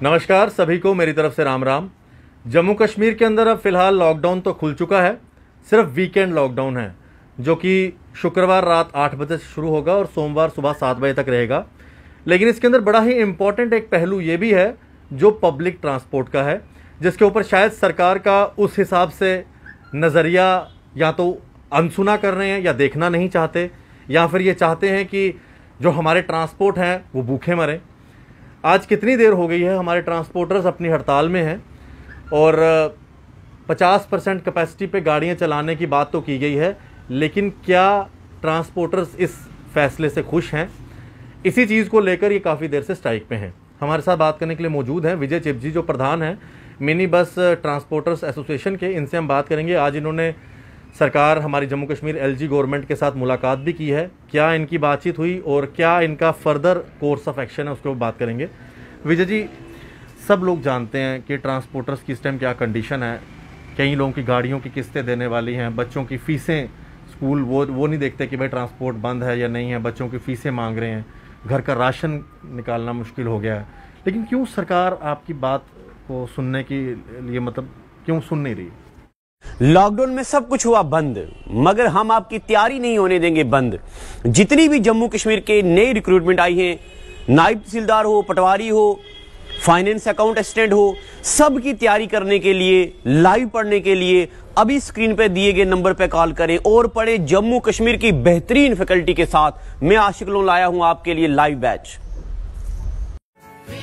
नमस्कार सभी को मेरी तरफ से राम राम। जम्मू कश्मीर के अंदर अब फ़िलहाल लॉकडाउन तो खुल चुका है, सिर्फ वीकेंड लॉकडाउन है जो कि शुक्रवार रात 8 बजे से शुरू होगा और सोमवार सुबह 7 बजे तक रहेगा। लेकिन इसके अंदर बड़ा ही इम्पॉर्टेंट एक पहलू ये भी है जो पब्लिक ट्रांसपोर्ट का है, जिसके ऊपर शायद सरकार का उस हिसाब से नज़रिया या तो अनसुना कर रहे हैं या देखना नहीं चाहते, या फिर ये चाहते हैं कि जो हमारे ट्रांसपोर्ट हैं वो भूखे मरें। आज कितनी देर हो गई है हमारे ट्रांसपोर्टर्स अपनी हड़ताल में हैं और 50% कैपेसिटी पे गाड़ियां चलाने की बात तो की गई है, लेकिन क्या ट्रांसपोर्टर्स इस फैसले से खुश हैं? इसी चीज़ को लेकर ये काफ़ी देर से स्ट्राइक पे हैं। हमारे साथ बात करने के लिए मौजूद हैं विजय चिपजी, जो प्रधान हैं मिनी बस ट्रांसपोर्टर्स एसोसिएशन के। इनसे हम बात करेंगे। आज इन्होंने सरकार हमारी जम्मू कश्मीर एलजी गवर्नमेंट के साथ मुलाकात भी की है। क्या इनकी बातचीत हुई और क्या इनका फर्दर कोर्स ऑफ एक्शन है, उसके ऊपर बात करेंगे। विजय जी, सब लोग जानते हैं कि ट्रांसपोर्टर्स की इस टाइम क्या कंडीशन है। कई लोगों की गाड़ियों की किस्तें देने वाली हैं, बच्चों की फ़ीसें, स्कूल वो नहीं देखते कि भाई ट्रांसपोर्ट बंद है या नहीं है, बच्चों की फ़ीसें मांग रहे हैं, घर का राशन निकालना मुश्किल हो गया है। लेकिन क्यों सरकार आपकी बात को सुनने के लिए क्यों सुन नहीं रही? लॉकडाउन में सब कुछ हुआ बंद, मगर हम आपकी तैयारी नहीं होने देंगे बंद। जितनी भी जम्मू कश्मीर के नई रिक्रूटमेंट आई हैं, नायब तहसीलदार हो, पटवारी हो, फाइनेंस अकाउंट असिस्टेंट हो, सब की तैयारी करने के लिए, लाइव पढ़ने के लिए अभी स्क्रीन पे दिए गए नंबर पे कॉल करें और पढ़ें जम्मू कश्मीर की बेहतरीन फैकल्टी के साथ। मैं आशिक लोन लाया हूं आपके लिए live batch.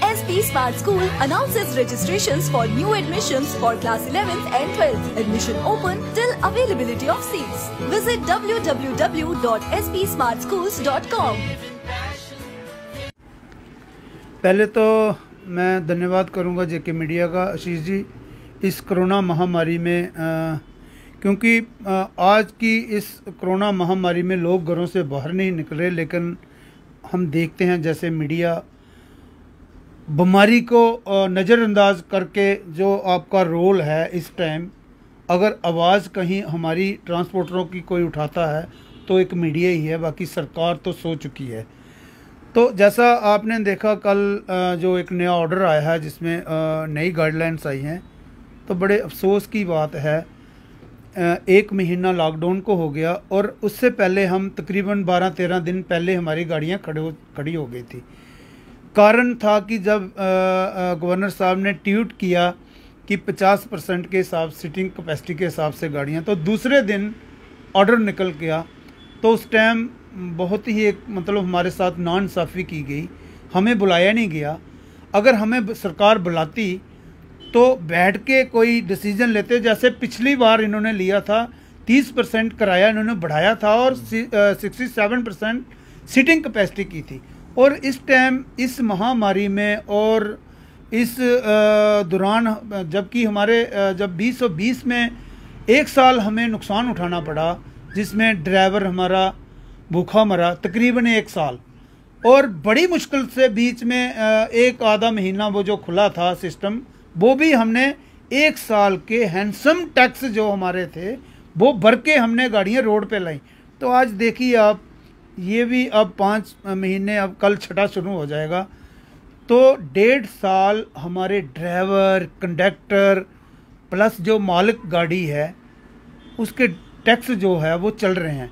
SP Smart School announces registrations for new admissions for class 11th and 12th. Admission open till availability of seats. Visit www.spsmartschools.com. पहले तो मैं धन्यवाद करूंगा जेके मीडिया का, आशीष जी, इस कोरोना महामारी में क्योंकि आज की इस कोरोना महामारी में लोग घरों से बाहर नहीं निकले, लेकिन हम देखते हैं जैसे मीडिया बीमारी को नज़रअंदाज करके जो आपका रोल है इस टाइम, अगर आवाज़ कहीं हमारी ट्रांसपोर्टरों की कोई उठाता है तो एक मीडिया ही है, बाकी सरकार तो सो चुकी है। तो जैसा आपने देखा कल जो एक नया ऑर्डर आया है जिसमें नई गाइडलाइंस आई हैं, तो बड़े अफसोस की बात है 1 महीना लॉकडाउन को हो गया और उससे पहले हम तकरीबन 12-13 दिन पहले हमारी गाड़ियाँ खड़ी हो गई थी। कारण था कि जब गवर्नर साहब ने ट्वीट किया कि 50% के हिसाब सीटिंग कैपेसिटी के हिसाब से गाड़ियाँ, तो दूसरे दिन ऑर्डर निकल गया। तो उस टाइम बहुत ही एक हमारे साथ नाइंसाफ़ी की गई, हमें बुलाया नहीं गया। अगर हमें सरकार बुलाती तो बैठ के कोई डिसीजन लेते, जैसे पिछली बार इन्होंने लिया था 30% किराया इन्होंने बढ़ाया था और 67% सीटिंग कैपेसिटी की थी। और इस टाइम इस महामारी में और इस दौरान जबकि हमारे जब 2020 में 1 साल हमें नुकसान उठाना पड़ा, जिसमें ड्राइवर हमारा भूखा मरा तकरीबन 1 साल, और बड़ी मुश्किल से बीच में 1 आधा महीना वो जो खुला था सिस्टम, वो भी हमने 1 साल के हैंडसम टैक्स जो हमारे थे वो भर के हमने गाड़ियाँ रोड पे लाई। तो आज देखिए आप, ये भी अब 5 महीने, अब कल छठा शुरू हो जाएगा, तो 1.5 साल हमारे ड्राइवर, कंडक्टर प्लस जो मालिक गाड़ी है उसके टैक्स जो है वो चल रहे हैं।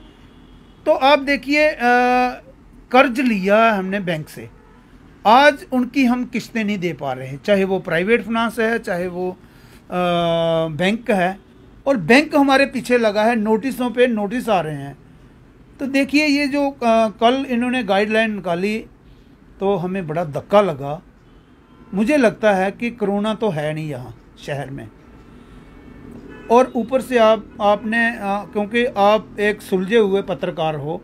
तो आप देखिए कर्ज लिया हमने बैंक से, आज उनकी हम किस्तें नहीं दे पा रहे हैं, चाहे वो प्राइवेट फाइनेंस है चाहे वो बैंक है, और बैंक हमारे पीछे लगा है, नोटिसों पे नोटिस आ रहे हैं। तो देखिए ये जो कल इन्होंने गाइडलाइन निकाली तो हमें बड़ा धक्का लगा। मुझे लगता है कि कोरोना तो है नहीं यहाँ शहर में, और ऊपर से आपने क्योंकि आप एक सुलझे हुए पत्रकार हो,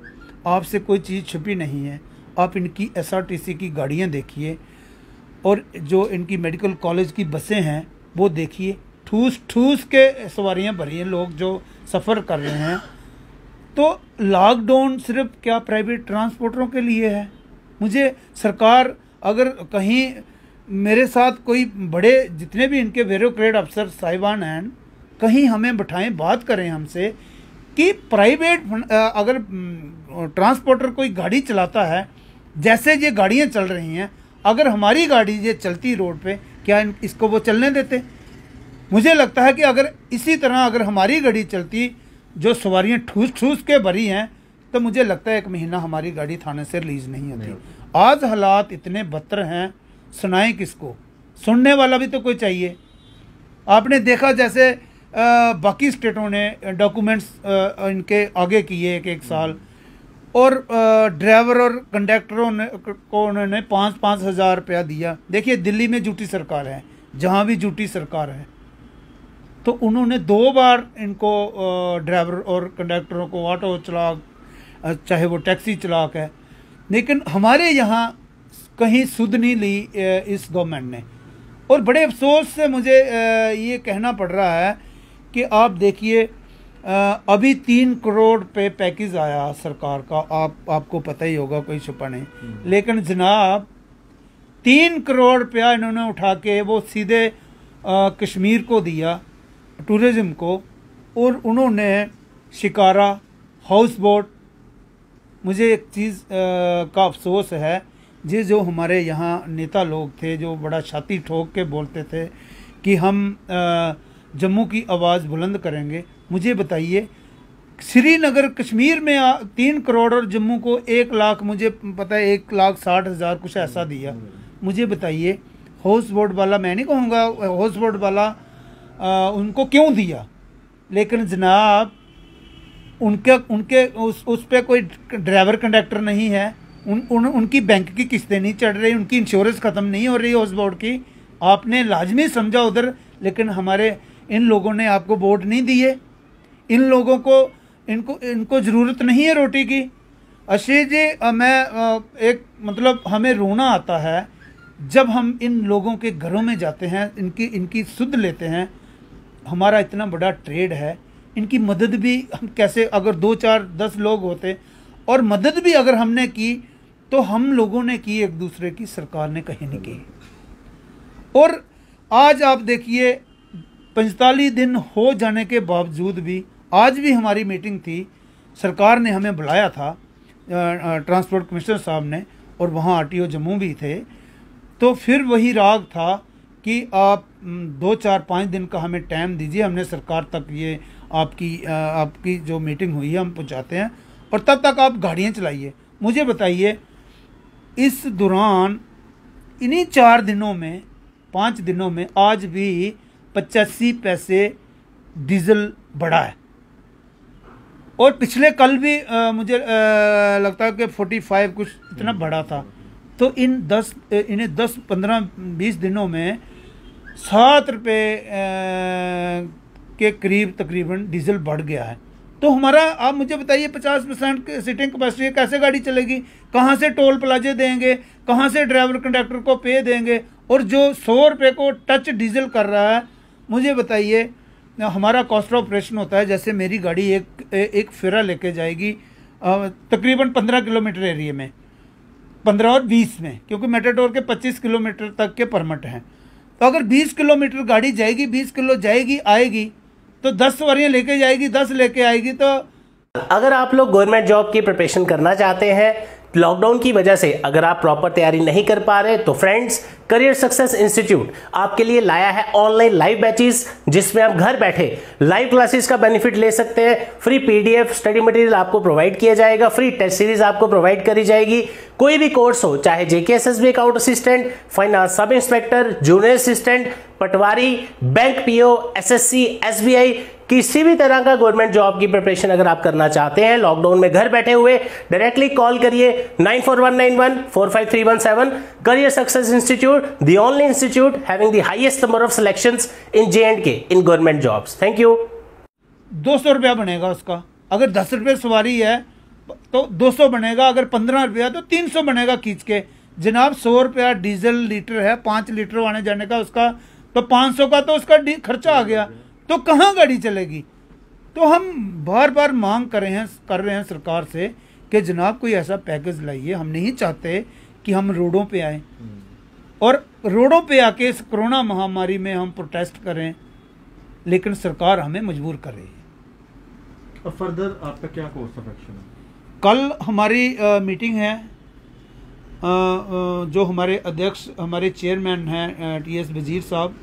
आपसे कोई चीज़ छुपी नहीं है। आप इनकी SRTC की गाड़ियाँ देखिए और जो इनकी मेडिकल कॉलेज की बसें हैं वो देखिए, ठूस ठूस के सवारियाँ भरी हैं, लोग जो सफ़र कर रहे हैं। तो लॉकडाउन सिर्फ क्या प्राइवेट ट्रांसपोर्टरों के लिए है? मुझे सरकार अगर कहीं मेरे साथ कोई बड़े जितने भी इनके ब्यूरोक्रेट अफसर साहिबान हैं, कहीं हमें बिठाएं, बात करें हमसे कि प्राइवेट अगर ट्रांसपोर्टर कोई गाड़ी चलाता है, जैसे ये गाड़ियाँ चल रही हैं, अगर हमारी गाड़ी ये चलती रोड पे, क्या इसको वो चलने देते? मुझे लगता है कि अगर इसी तरह अगर हमारी गाड़ी चलती, जो सवारियां ठूस ठूस के भरी हैं, तो मुझे लगता है 1 महीना हमारी गाड़ी थाने से रिलीज नहीं होती। आज हालात इतने बदतर हैं, सुनाएं किसको? सुनने वाला भी तो कोई चाहिए। आपने देखा जैसे बाकी स्टेटों ने डॉक्यूमेंट्स इनके आगे किए 1-1 साल, और ड्राइवर और कंडक्टरों ने को उन्होंने 5-5 हज़ार रुपया दिया। देखिए दिल्ली में झूठी सरकार है, जहाँ भी झूठी सरकार है, तो उन्होंने 2 बार इनको ड्राइवर और कंडक्टरों को, ऑटो चालक चाहे वो टैक्सी चालक है, लेकिन हमारे यहाँ कहीं सुध नहीं ली इस गवर्नमेंट ने। और बड़े अफसोस से मुझे ये कहना पड़ रहा है कि आप देखिए अभी 3 करोड़ पे पैकेज आया सरकार का, आपको पता ही होगा, कोई छुपा नहीं। लेकिन जनाब 3 करोड़ रुपया इन्होंने उठा के वो सीधे कश्मीर को दिया, टूरिज़्म को, और उन्होंने शिकारा, हाउस बोट। मुझे एक चीज़ का अफसोस है, जो हमारे यहाँ नेता लोग थे जो बड़ा छाती ठोक के बोलते थे कि हम जम्मू की आवाज़ बुलंद करेंगे। मुझे बताइए, श्रीनगर कश्मीर में 3 करोड़ और जम्मू को 1 लाख, मुझे पता है 1,60,000 कुछ ऐसा दिया। मुझे बताइए, हाउस बोट वाला, मैं नहीं कहूँगा हाउस बोट वाला उनको क्यों दिया, लेकिन जनाब उनके उस पर कोई ड्राइवर कंडक्टर नहीं है, उनकी बैंक की किस्तें नहीं चढ़ रही, उनकी इंश्योरेंस ख़त्म नहीं हो रही हाउस बोट की। आपने लाजमी समझा उधर, लेकिन हमारे इन लोगों ने आपको वोट नहीं दिए। इन लोगों को इनको ज़रूरत नहीं है रोटी की। आशीष जी, मैं एक मतलब हमें रोना आता है जब हम इन लोगों के घरों में जाते हैं, इनकी सुध लेते हैं। हमारा इतना बड़ा ट्रेड है, इनकी मदद भी हम कैसे, अगर 2, 4, 10 लोग होते और मदद भी अगर हमने की तो हम लोगों ने की, एक दूसरे की, सरकार ने कहीं नहीं की। और आज आप देखिए 45 दिन हो जाने के बावजूद भी, आज भी हमारी मीटिंग थी, सरकार ने हमें बुलाया था, ट्रांसपोर्ट कमिश्नर साहब ने, और वहाँ आरटीओ जम्मू भी थे। तो फिर वही राग था कि आप 2, 4, 5 दिन का हमें टाइम दीजिए, हमने सरकार तक ये आपकी जो मीटिंग हुई है हम पहुँचाते हैं, और तब तक आप गाड़ियाँ चलाइए। मुझे बताइए, इस दौरान इन्हीं 4 दिनों में, 5 दिनों में आज भी 85 पैसे डीजल बढ़ा है, और पिछले कल भी मुझे लगता है कि 45 कुछ इतना बढ़ा था। तो इन्हें 10, 15, 20 दिनों में 7 रुपये के करीब तकरीबन डीजल बढ़ गया है। तो हमारा, आप मुझे बताइए, 50% सीटिंग कैपेसिटी है, कैसे गाड़ी चलेगी? कहाँ से टोल प्लाजे देंगे? कहाँ से ड्राइवर कंडक्टर को पे देंगे? और जो 100 रुपये को टच डीजल कर रहा है, मुझे बताइए, हमारा कॉस्ट ऑफ ऑपरेशन होता है, जैसे मेरी गाड़ी एक फेरा लेके जाएगी तकरीबन 15 किलोमीटर एरिया में, 15 और 20 में, क्योंकि मेटाडोर के 25 किलोमीटर तक के परमिट हैं। तो अगर 20 किलोमीटर गाड़ी जाएगी, 20 किलो जाएगी आएगी, तो 10 सवारियाँ लेके जाएगी, 10 लेके आएगी। तो अगर आप लोग गवर्नमेंट जॉब की प्रिपरेशन करना चाहते हैं, लॉकडाउन की वजह से अगर आप प्रॉपर तैयारी नहीं कर पा रहे, तो फ्रेंड्स, करियर सक्सेस इंस्टीट्यूट आपके लिए लाया है ऑनलाइन लाइव बैचेस, जिसमें आप घर बैठे लाइव क्लासेस का बेनिफिट ले सकते हैं। फ्री पीडीएफ स्टडी मटेरियल आपको प्रोवाइड किया जाएगा, फ्री टेस्ट सीरीज आपको प्रोवाइड करी जाएगी। कोई भी कोर्स हो, चाहे JKSSB account assistant, finance sub inspector, junior assistant, patwari, bank PO, SSC, SBI, किसी भी तरह का गवर्नमेंट जॉब की प्रिपरेशन अगर आप करना चाहते हैं लॉकडाउन में घर बैठे हुए, डायरेक्टली कॉल करिए 9419145317। Career success institute, the only institute having the highest number of selections in J&K in government jobs. Thank you. 200 रुपया बनेगा उसका, अगर 10 रुपये सवारी है तो 200 बनेगा, अगर 15 रुपया तो 300 बनेगा खींच के। जनाब 100 रुपया डीजल लीटर है, 5 लीटर आने जाने का उसका, तो 500 का तो उसका खर्चा आ गया, तो कहाँ गाड़ी चलेगी? तो हम बार बार मांग कर रहे हैं सरकार से कि जनाब कोई ऐसा पैकेज लाइए। हम नहीं चाहते कि हम रोडों पे आए और रोडों पे आके इस कोरोना महामारी में हम प्रोटेस्ट करें, लेकिन सरकार हमें मजबूर कर रही है। और फर्दर आपका क्या कोर्स ऑफ एक्शन है? कल हमारी मीटिंग है, जो हमारे अध्यक्ष हमारे चेयरमैन हैं TS वजीर साहब,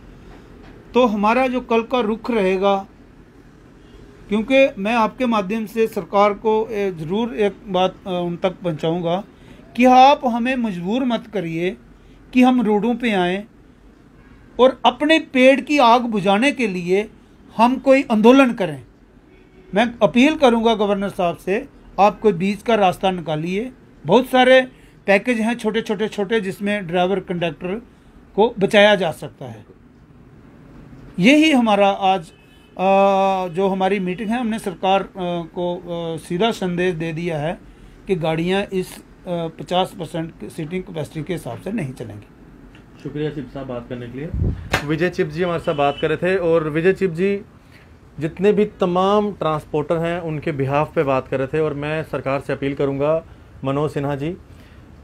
तो हमारा जो कल का रुख रहेगा, क्योंकि मैं आपके माध्यम से सरकार को ज़रूर एक बात उन तक पहुंचाऊंगा कि आप हमें मजबूर मत करिए कि हम रोडों पे आएँ और अपने पेड़ की आग बुझाने के लिए हम कोई आंदोलन करें। मैं अपील करूंगा गवर्नर साहब से, आप कोई बीच का रास्ता निकालिए। बहुत सारे पैकेज हैं छोटे जिसमें ड्राइवर कंडक्टर को बचाया जा सकता है। यही हमारा आज जो हमारी मीटिंग है, हमने सरकार को सीधा संदेश दे दिया है कि गाड़ियां इस 50% सीटिंग कैपेसिटी के हिसाब से नहीं चलेंगी। शुक्रिया चिप साहब बात करने के लिए। विजय चिप जी हमारे साथ बात कर रहे थे, और विजय चिप जी जितने भी तमाम ट्रांसपोर्टर हैं उनके बिहाफ पे बात कर रहे थे। और मैं सरकार से अपील करूंगा, मनोज सिन्हा जी,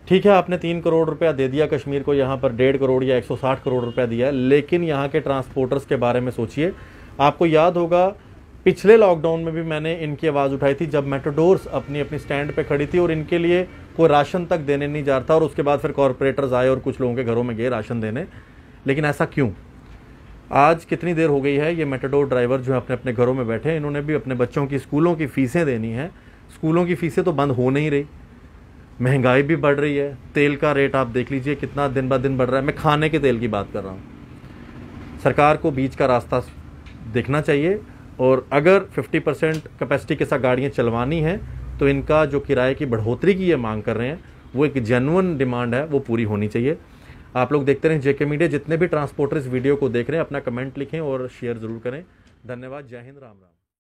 ठीक है आपने 3 करोड़ रुपया दे दिया कश्मीर को, यहाँ पर 1.5 करोड़ या 160 करोड़ रुपया दिया है, लेकिन यहाँ के ट्रांसपोर्टर्स के बारे में सोचिए। आपको याद होगा पिछले लॉकडाउन में भी मैंने इनकी आवाज़ उठाई थी जब मेट्रोडोर्स अपनी स्टैंड पे खड़ी थी और इनके लिए कोई राशन तक देने नहीं जा रहा था, और उसके बाद फिर कॉरपोरेटर्स आए और कुछ लोगों के घरों में गए राशन देने। लेकिन ऐसा क्यों? आज कितनी देर हो गई है, ये मेट्रोडोर ड्राइवर जो है अपने अपने घरों में बैठे हैं, इन्होंने भी अपने बच्चों की स्कूलों की फ़ीसें देनी है। स्कूलों की फ़ीसें तो बंद हो नहीं रही, महंगाई भी बढ़ रही है, तेल का रेट आप देख लीजिए कितना दिन ब दिन बढ़ रहा है। मैं खाने के तेल की बात कर रहा हूँ। सरकार को बीच का रास्ता देखना चाहिए, और अगर 50% कैपेसिटी के साथ गाड़ियाँ चलवानी हैं तो इनका जो किराए की बढ़ोतरी की ये मांग कर रहे हैं वो एक जेन्युइन डिमांड है, वो पूरी होनी चाहिए। आप लोग देखते रहें JK मीडिया। जितने भी ट्रांसपोर्टर इस वीडियो को देख रहे हैं अपना कमेंट लिखें और शेयर ज़रूर करें। धन्यवाद। जय हिंद, राम राम।